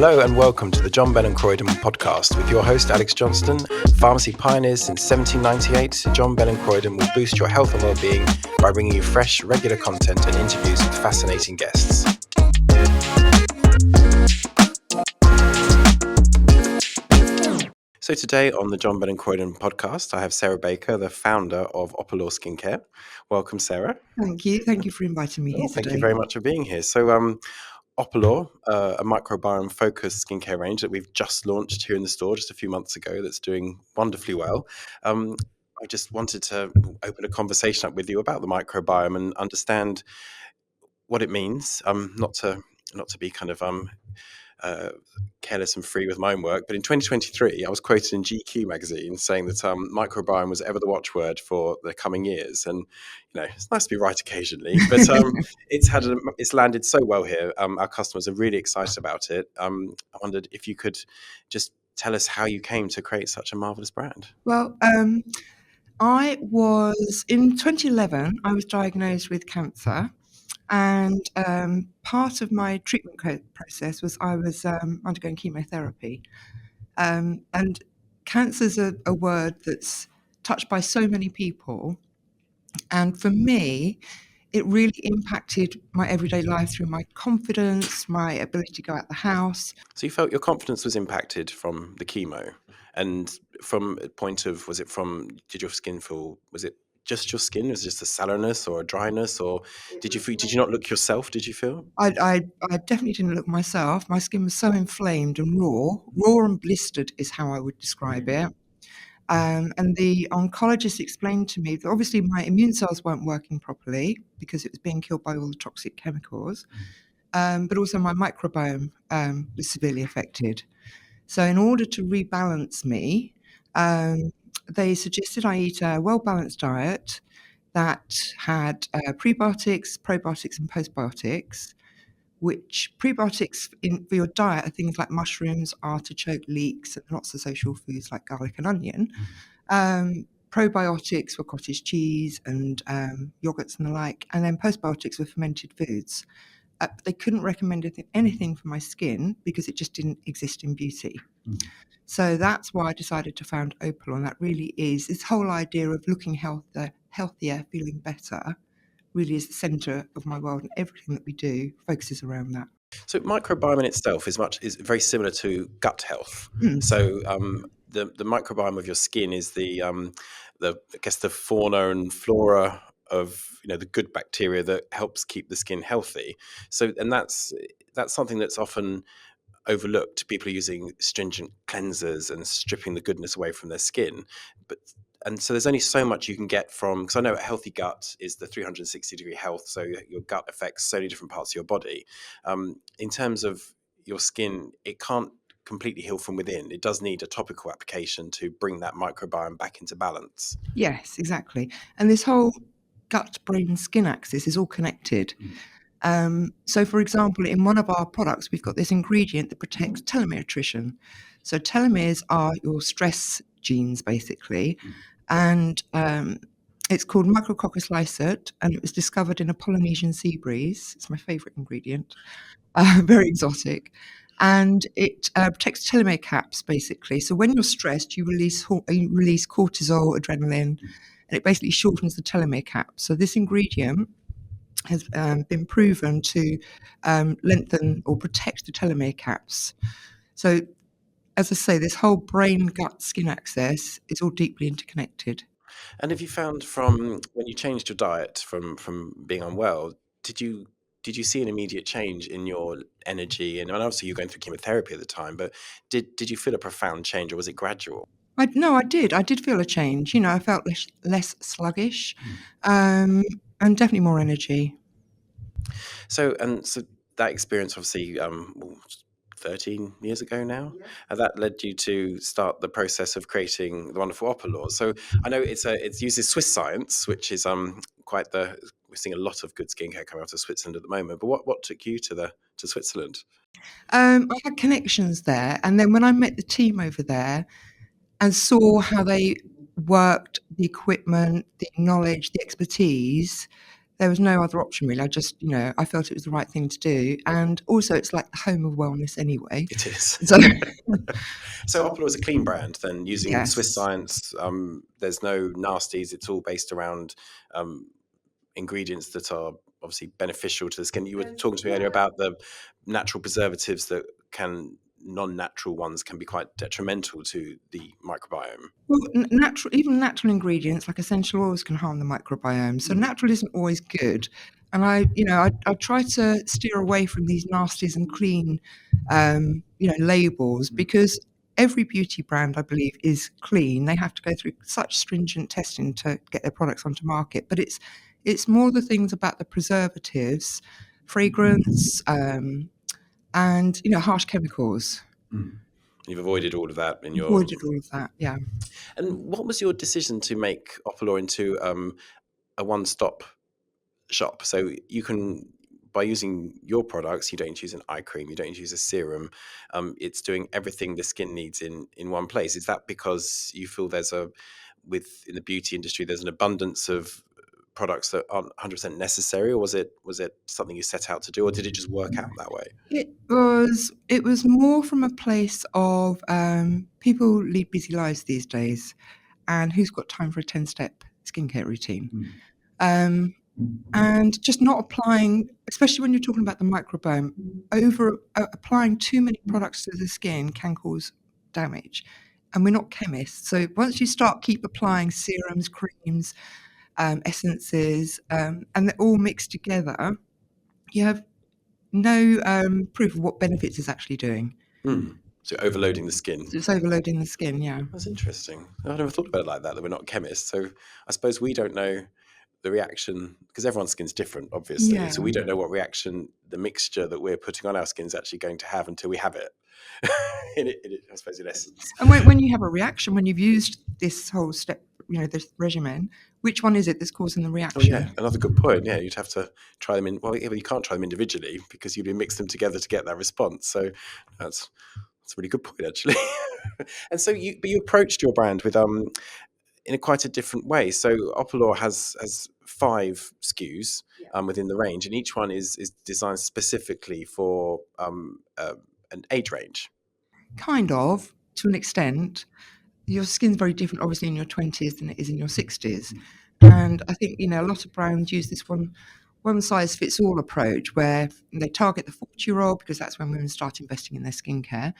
Hello and welcome to the John Bell Croyden podcast with your host Alex Johnston. Pharmacy pioneers since 1798, John Bell Croyden will boost your health and well-being by bringing you fresh, regular content and interviews with fascinating guests. So today on the John Bell Croyden podcast, I have Sarah Baker, the founder of Opalore Skincare. Welcome, Sarah. Thank you. Thank you for inviting me here today. Thank you very much for being here. So, Opalore, a microbiome-focused skincare range that we've just launched here in the store just a few months ago that's doing wonderfully well. I just wanted to open a conversation up with you about the microbiome and understand what it means, not to be kind of careless and free with my own work, but in 2023, I was quoted in GQ magazine saying that microbiome was ever the watchword for the coming years. And it's nice to be right occasionally, but it's landed so well here. Our customers are really excited about it. I wondered if you could just tell us how you came to create such a marvelous brand. Well, in 2011, I was diagnosed with cancer. And part of my treatment process was I was undergoing chemotherapy. And cancer's a word that's touched by so many people. And for me, it really impacted my everyday life through my confidence, my ability to go out the house. So you felt your confidence was impacted from the chemo? And from a point of, did your skin feel, was it just your skin? Was it just a sallowness or a dryness, or did you not look yourself? Did you feel? I definitely didn't look myself. My skin was so inflamed and raw and blistered is how I would describe it. And the oncologist explained to me that obviously my immune cells weren't working properly because it was being killed by all the toxic chemicals, but also my microbiome was severely affected. So in order to rebalance me, they suggested I eat a well-balanced diet that had prebiotics, probiotics, and postbiotics, which prebiotics for your diet are things like mushrooms, artichoke, leeks, and lots of social foods like garlic and onion. Probiotics were cottage cheese and yogurts and the like, and then postbiotics were fermented foods. They couldn't recommend anything for my skin because it just didn't exist in beauty. So that's why I decided to found Opalore, and that really is this whole idea of looking healthier, feeling better, really is the centre of my world, and everything that we do focuses around that. So microbiome in itself is very similar to gut health. So the microbiome of your skin is the fauna and flora of the good bacteria that helps keep the skin healthy. So and that's something that's often overlooked. People are using stringent cleansers and stripping the goodness away from their skin, and so there's only so much you can get from, because I know a healthy gut is the 360-degree health, so your gut affects so many different parts of your body. In terms of your skin, it can't completely heal from within. It does need a topical application to bring that microbiome back into balance. Yes, exactly. And this whole gut-brain-skin axis is all connected. So, for example, in one of our products, we've got this ingredient that protects telomere attrition. So telomeres are your stress genes, basically. And it's called Micrococcus lysate, and it was discovered in a Polynesian sea breeze. It's my favourite ingredient, very exotic. And it protects telomere caps, basically. So when you're stressed, you release cortisol, adrenaline, and it basically shortens the telomere cap. So this ingredient has been proven to lengthen or protect the telomere caps. So, as I say, this whole brain-gut-skin axis is all deeply interconnected. And have you found from when you changed your diet from being unwell, did you see an immediate change in your energy? And obviously you're going through chemotherapy at the time, but did you feel a profound change, or was it gradual? No, I did. I did feel a change. I felt less sluggish, and definitely more energy. So that experience, obviously, 13 years ago now, and that led you to start the process of creating the wonderful Opalore. So I know it uses Swiss science, which is we're seeing a lot of good skincare coming out of Switzerland at the moment. But what took you to Switzerland? I had connections there, and then when I met the team over there and saw how they worked, the equipment, the knowledge, the expertise, there was no other option really. I just, I felt it was the right thing to do. And also it's like the home of wellness anyway. It is. So So Opalore is a clean brand then, using Swiss yes. science. There's no nasties. It's all based around ingredients that are obviously beneficial to the skin. You were talking to me earlier about the natural preservatives that non-natural ones can be quite detrimental to the microbiome. Well, even natural ingredients like essential oils can harm the microbiome. So natural isn't always good. And I try to steer away from these nasties and clean, labels, because every beauty brand, I believe, is clean. They have to go through such stringent testing to get their products onto market. But it's more the things about the preservatives, fragrance, and harsh chemicals. You've avoided all of that in your. Avoided all of that, yeah. And what was your decision to make Opalore into a one-stop shop? So you can, by using your products, you don't need to use an eye cream, you don't need to use a serum. It's doing everything the skin needs in one place. Is that because you feel in the beauty industry, there's an abundance of products that aren't 100% necessary, or was it something you set out to do, or did it just work out that way? It was more from a place of people lead busy lives these days, and who's got time for a 10-step skincare routine? And just not applying, especially when you're talking about the microbiome, applying too many products to the skin can cause damage. And we're not chemists, so once you keep applying serums, creams, essences, and they're all mixed together, you have no proof of what benefits it's actually doing. So overloading the skin. It's overloading the skin, yeah. That's interesting. I never thought about it like that we're not chemists. So I suppose we don't know the reaction, because everyone's skin's different, obviously. Yeah. So we don't know what reaction the mixture that we're putting on our skin is actually going to have until we have it. I suppose in essence. And when you have a reaction, when you've used this whole step, this regimen, which one is it that's causing the reaction? Oh, yeah, another good point. Yeah, you'd have to try them in. Well, yeah, but you can't try them individually because you'd mix them together to get that response. So that's a really good point, actually. And so you approached your brand with in quite a different way. So Opalore has 5 SKUs within the range, and each one is designed specifically for an age range. Kind of, to an extent. Your skin's very different, obviously, in your 20s than it is in your 60s. And I think, a lot of brands use this one-size-fits-all approach where they target the 40-year-old because that's when women start investing in their skincare.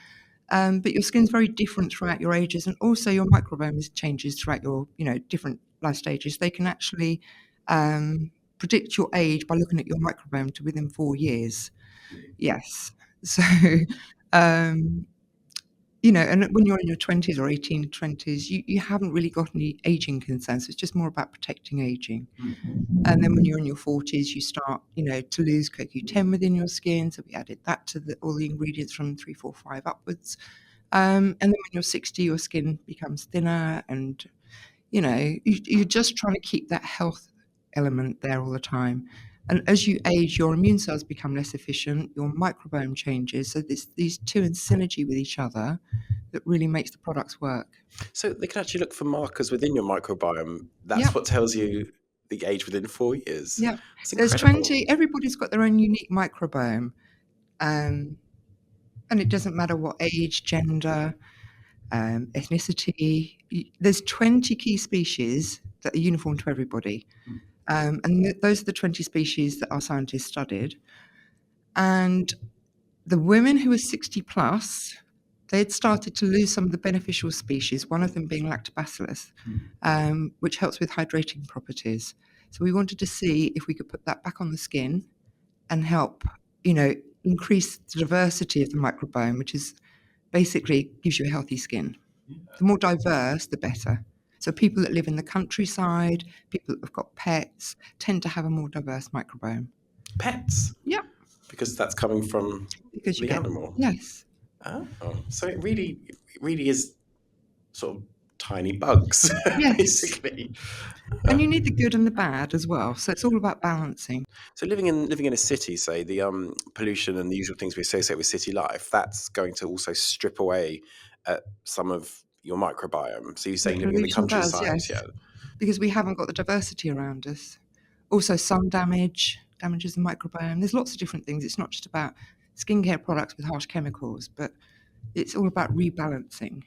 But your skin's very different throughout your ages, and also your microbiome changes throughout your, different life stages. They can actually predict your age by looking at your microbiome to within 4 years. Yes. So, and when you're in your 20s or 18 20s, you haven't really got any aging concerns. It's just more about protecting aging. And then when you're in your 40s, you start, to lose CoQ10 within your skin. So we added that to all the ingredients from 3, 4, 5 upwards. And then when you're 60, your skin becomes thinner, and, you're just trying to keep that health element there all the time. And as you age, your immune cells become less efficient, your microbiome changes. So these two in synergy with each other that really makes the products work. So they can actually look for markers within your microbiome. That's what tells you the age within 4 years. Yeah. There's 20, everybody's got their own unique microbiome. And it doesn't matter what age, gender, ethnicity. There's 20 key species that are uniform to everybody. And those are the 20 species that our scientists studied. And the women who were 60 plus, they'd started to lose some of the beneficial species, one of them being lactobacillus, which helps with hydrating properties. So we wanted to see if we could put that back on the skin and help, increase the diversity of the microbiome, which is basically gives you a healthy skin. The more diverse, the better. So people that live in the countryside, people that have got pets, tend to have a more diverse microbiome. Pets? Yeah. Because that's coming from the animal? Yes. Oh, so it really is sort of tiny bugs, yes. Basically. And you need the good and the bad as well. So it's all about balancing. So living in a city, say, the pollution and the usual things we associate with city life, that's going to also strip away some of your microbiome. So you're saying living in the countryside, does, yes. Because we haven't got the diversity around us. Also, sun damages the microbiome. There's lots of different things. It's not just about skincare products with harsh chemicals, but it's all about rebalancing.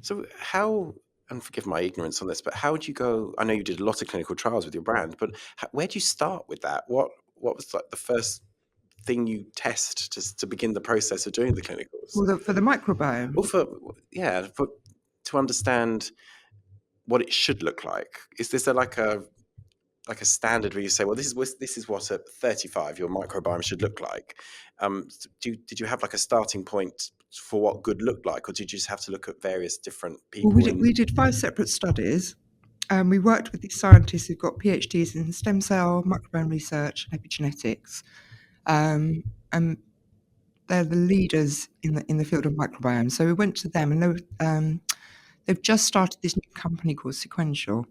So how, and forgive my ignorance on this, but how would you go? I know you did a lot of clinical trials with your brand, but where do you start with that? What was like the first thing you test to begin the process of doing the clinicals? Well, for the microbiome, Well, to understand what it should look like. Is this like a standard where you say, well, this is what at 35 your microbiome should look like? Did you have like a starting point for what good looked like, or did you just have to look at various different well, people? And we did 5 separate studies. We worked with these scientists who've got PhDs in stem cell, microbiome research, and epigenetics. And they're the leaders in the field of microbiome. So we went to them, and they've just started this new company called Sequential,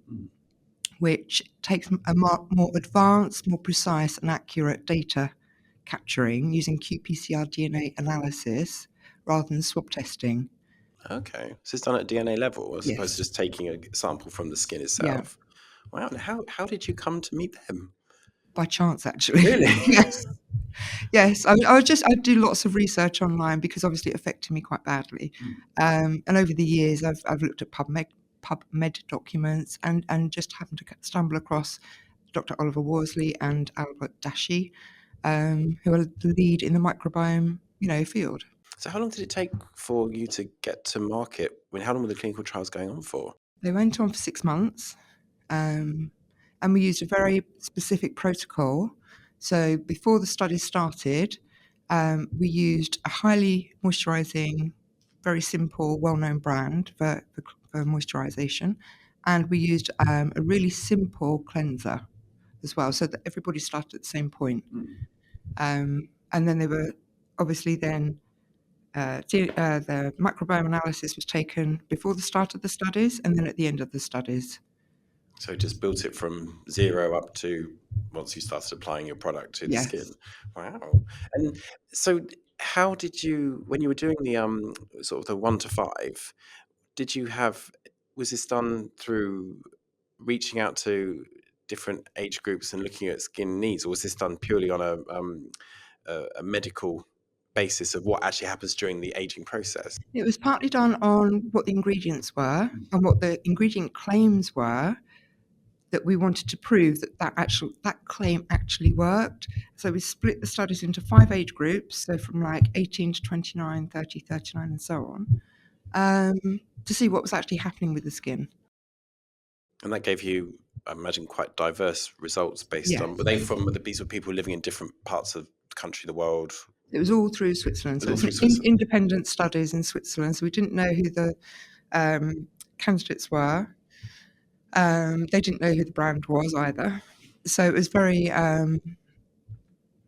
which takes a more advanced, more precise, and accurate data capturing using qPCR DNA analysis rather than swab testing. okay, so it's done at DNA level as opposed to Yes. just taking a sample from the skin Yeah. itself. Wow. And how did you come to meet them? By chance, actually. Really? Yes. Yes. I do lots of research online because obviously it affected me quite badly. And over the years, I've looked at PubMed documents and just happened to stumble across Dr. Oliver Worsley and Albert Dashi, who are the lead in the microbiome, field. So how long did it take for you to get to market? I mean, how long were the clinical trials going on for? They went on for 6 months, and we used a very specific protocol. So before the study started, we used a highly moisturising, very simple, well-known brand for moisturisation, and we used a really simple cleanser as well, so that everybody started at the same point. And then they were obviously then the microbiome analysis was taken before the start of the studies and then at the end of the studies. So just built it from zero up to once you started applying your product to the skin. Yes. Wow. And so how did you, when you were doing the sort of the 1 to 5, did you have, was this done through reaching out to different age groups and looking at skin needs, or was this done purely on a medical basis of what actually happens during the aging process? It was partly done on what the ingredients were and what the ingredient claims were, that we wanted to prove that claim actually worked. So we split the studies into 5 age groups, so from like 18 to 29, 30, 39, and so on, to see what was actually happening with the skin. And that gave you, I imagine, quite diverse results based on, Yes. were these were people living in different parts of the country, the world? It was all through Switzerland. It So was it's all through Switzerland. independent studies in Switzerland. So we didn't know who the candidates were. They didn't know who the brand was either. So it was very,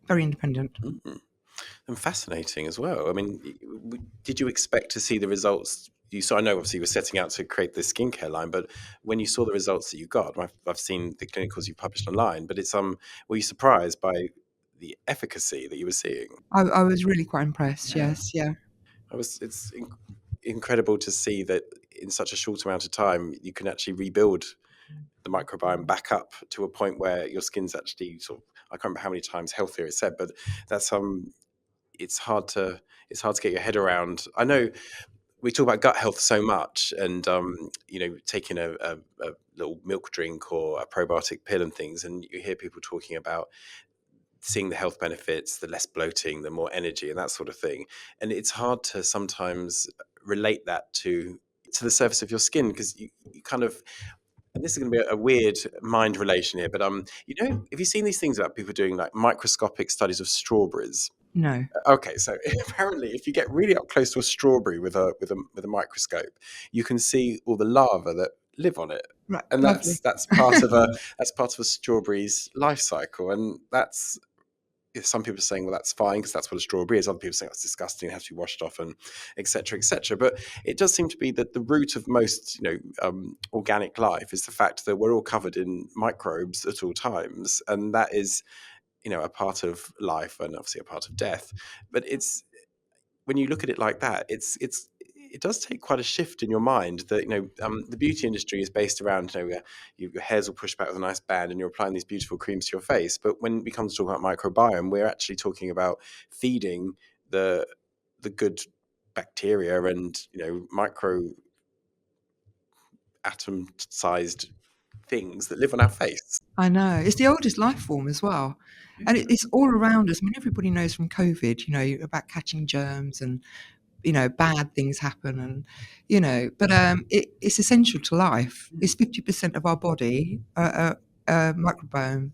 very independent. Mhm. And fascinating as well. I mean, did you expect to see the results you saw? I know obviously you were setting out to create this skincare line, but when you saw the results that you got, I've seen the clinicals you published online, but it's were you surprised by the efficacy that you were seeing? I was really quite impressed. Yes, yeah. It's incredible to see that in such a short amount of time you can actually rebuild the microbiome back up to a point where your skin's actually sort of, I can't remember how many times healthier it's said, but that's it's hard to get your head around. I know we talk about gut health so much, and taking a little milk drink or a probiotic pill and things, and you hear people talking about seeing the health benefits, the less bloating, the more energy, and that sort of thing. And it's hard to sometimes relate that to the surface of your skin, because you kind of, and this is going to be a weird mind relation here, but have you seen these things about people doing like microscopic studies of strawberries? No. Okay, so apparently, if you get really up close to a strawberry with a microscope, you can see all the larvae that live on it, Right. and Lovely. that's part of a strawberry's life cycle, and that's, some people are saying, well, that's fine because that's what a strawberry is. Other people are saying that's disgusting, it has to be washed off, and etc. etc. But it does seem to be that the root of most organic life is the fact that we're all covered in microbes at all times, and that is a part of life and obviously a part of death. But it's, when you look at it like that, it does take quite a shift in your mind that, the beauty industry is based around, your hairs will push back with a nice band and you're applying these beautiful creams to your face. But when we come to talk about microbiome, we're actually talking about feeding the good bacteria and, micro atom-sized things that live on our face. I know. It's the oldest life form as well. And it's all around us. I mean, everybody knows from COVID, about catching germs and, bad things happen but it's essential to life. It's 50% of our body, microbiome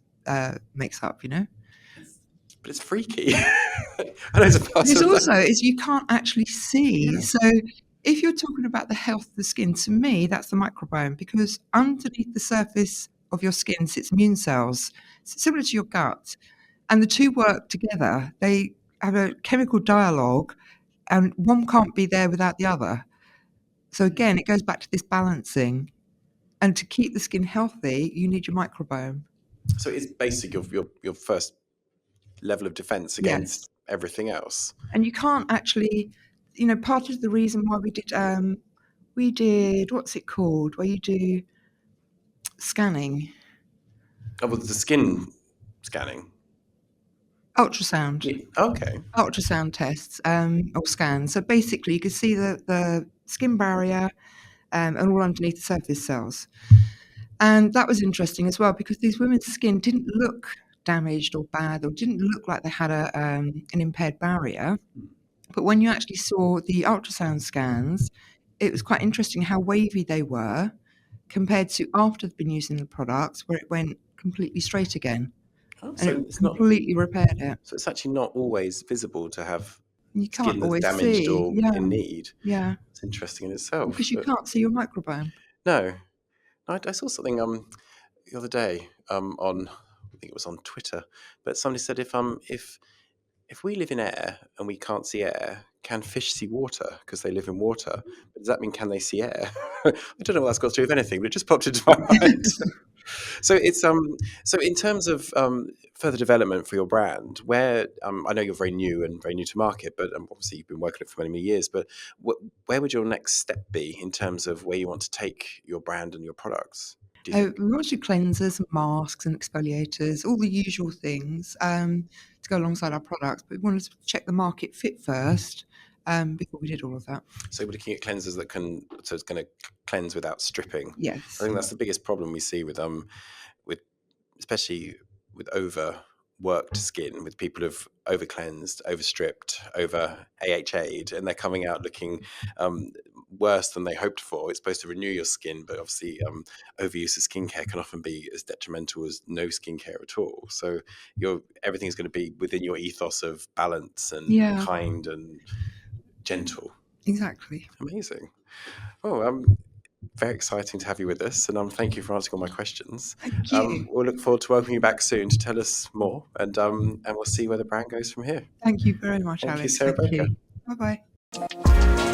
makes up. But it's freaky. I know it's a part There's of also that. is you can't actually see. So if you're talking about the health of the skin, to me, that's the microbiome, because underneath the surface of your skin sits immune cells, similar to your gut. And the two work together. They have a chemical dialogue, and one can't be there without the other. So again, it goes back to this balancing. And to keep the skin healthy, you need your microbiome. So it's basically your first level of defense against everything else. And you can't actually, part of the reason why we did, what's it called, where you do scanning. Oh, well, the skin scanning. Ultrasound. Yeah. Okay. Ultrasound tests or scans. So basically, you can see the skin barrier and all underneath the surface cells. And that was interesting as well, because these women's skin didn't look damaged or bad, or didn't look like they had an impaired barrier. But when you actually saw the ultrasound scans, it was quite interesting how wavy they were compared to after they've been using the products, where it went completely straight again. Oh, And so it it's completely repaired it. So it's actually not always visible to have You skin can't that's always damaged see. or in need. Yeah. It's interesting in itself. Because you can't see your microbiome. No. I saw something the other day on, I think it was on Twitter, but somebody said if we live in air and we can't see air, can fish see water because they live in water? But does that mean can they see air? I don't know what that's got to do with anything, but it just popped into my mind. So it's so in terms of further development for your brand, where I know you're very new to market, but obviously you've been working it for many years. But where would your next step be in terms of where you want to take your brand and your products? Do you think? We want to do cleansers, masks, and exfoliators, all the usual things to go alongside our products. But we wanted to check the market fit first before we did all of that. So we're looking at cleansers so it's going to cleanse without stripping. Yes. I think that's the biggest problem we see with especially with overworked skin, with people who've over cleansed, over stripped, over AHA'd, and they're coming out looking worse than they hoped for. It's supposed to renew your skin, but obviously overuse of skincare can often be as detrimental as no skincare at all. So everything's going to be within your ethos of balance and kind and gentle. Exactly. Amazing. Oh, very exciting to have you with us, and thank you for answering all my questions. Thank you. We'll look forward to welcoming you back soon to tell us more, and we'll see where the brand goes from here. Thank you very much, Thank you, Alex. Sarah Thank Baker. you. Bye-bye.